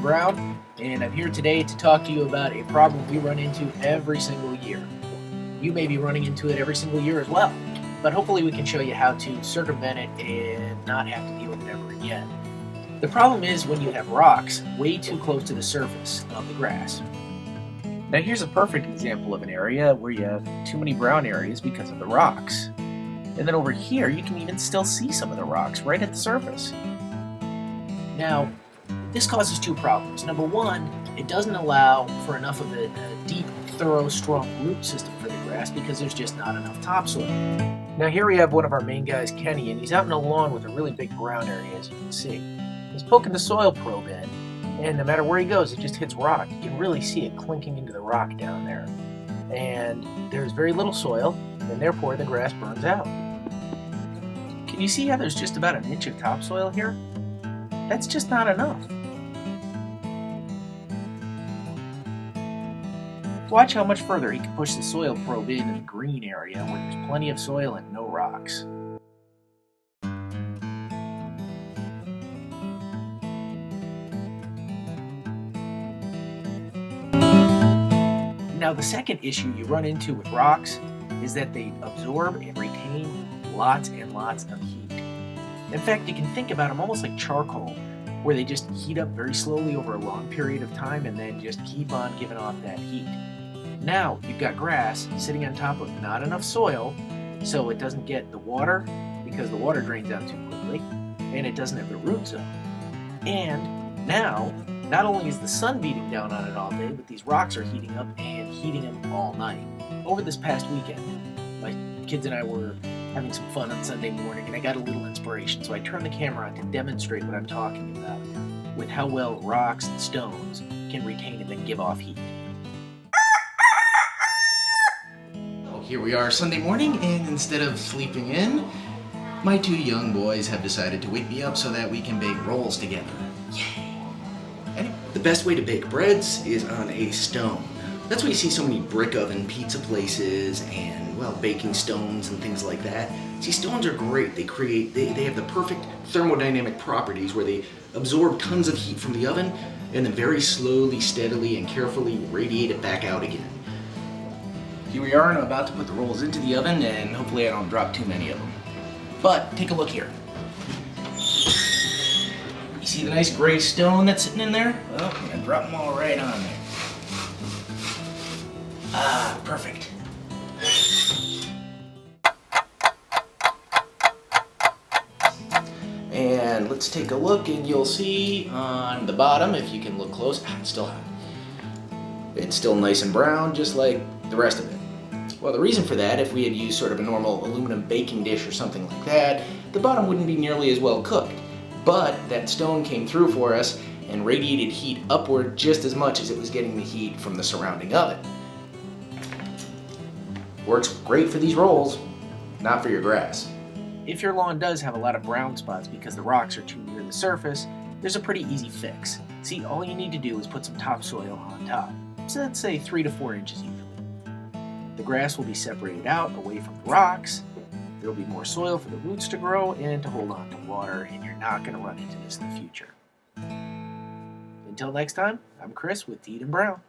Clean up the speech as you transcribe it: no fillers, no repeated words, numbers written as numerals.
Brown, and I'm here today to talk to you about a problem we run into every single year. You may be running into it every single year as well, but hopefully we can show you how to circumvent it and not have to deal with it ever again. The problem is when you have rocks way too close to the surface of the grass. Now here's a perfect example of an area where you have too many brown areas because of the rocks. And then over here you can even still see some of the rocks right at the surface. Now, this causes two problems. Number one, it doesn't allow for enough of a deep, thorough, strong root system for the grass because there's just not enough topsoil. Now here we have one of our main guys, Kenny, and he's out in a lawn with a really big brown area, as you can see. He's poking the soil probe in, and no matter where he goes, it just hits rock. You can really see it clinking into the rock down there. And there's very little soil, and therefore the grass burns out. Can you see how there's just about an inch of topsoil here? That's just not enough. Watch how much further he can push the soil probe in the green area where there's plenty of soil and no rocks. Now the second issue you run into with rocks is that they absorb and retain lots and lots of heat. In fact, you can think about them almost like charcoal, where they just heat up very slowly over a long period of time and then just keep on giving off that heat. Now you've got grass sitting on top of not enough soil, so it doesn't get the water because the water drains out too quickly, and it doesn't have the root zone. And now, not only is the sun beating down on it all day, but these rocks are heating up and heating them all night. Over this past weekend, my kids and I were having some fun on Sunday morning, and I got a little inspiration, so I turned the camera on to demonstrate what I'm talking about with how well rocks and stones can retain and then give off heat. Here we are Sunday morning, and instead of sleeping in, my two young boys have decided to wake me up so that we can bake rolls together. Yay! Anyway, the best way to bake breads is on a stone. That's why you see so many brick oven pizza places and, well, baking stones and things like that. See, stones are great. They have the perfect thermodynamic properties where they absorb tons of heat from the oven and then very slowly, steadily, and carefully radiate it back out again. Here we are, and I'm about to put the rolls into the oven, and hopefully I don't drop too many of them. But take a look here. You see the nice gray stone that's sitting in there? Well, I'm gonna drop them all right on there. Ah, perfect. And let's take a look, and you'll see on the bottom, if you can look close, it's still hot. It's still nice and brown, just like the rest of it. Well, the reason for that, if we had used sort of a normal aluminum baking dish or something like that, the bottom wouldn't be nearly as well cooked. But that stone came through for us and radiated heat upward just as much as it was getting the heat from the surrounding oven. Works great for these rolls, not for your grass. If your lawn does have a lot of brown spots because the rocks are too near the surface, there's a pretty easy fix. See, all you need to do is put some topsoil on top. So let's say 3 to 4 inches usually. The grass will be separated out away from the rocks. There will be more soil for the roots to grow and to hold on to water, and you're not going to run into this in the future. Until next time, I'm Chris with Deed & Brown.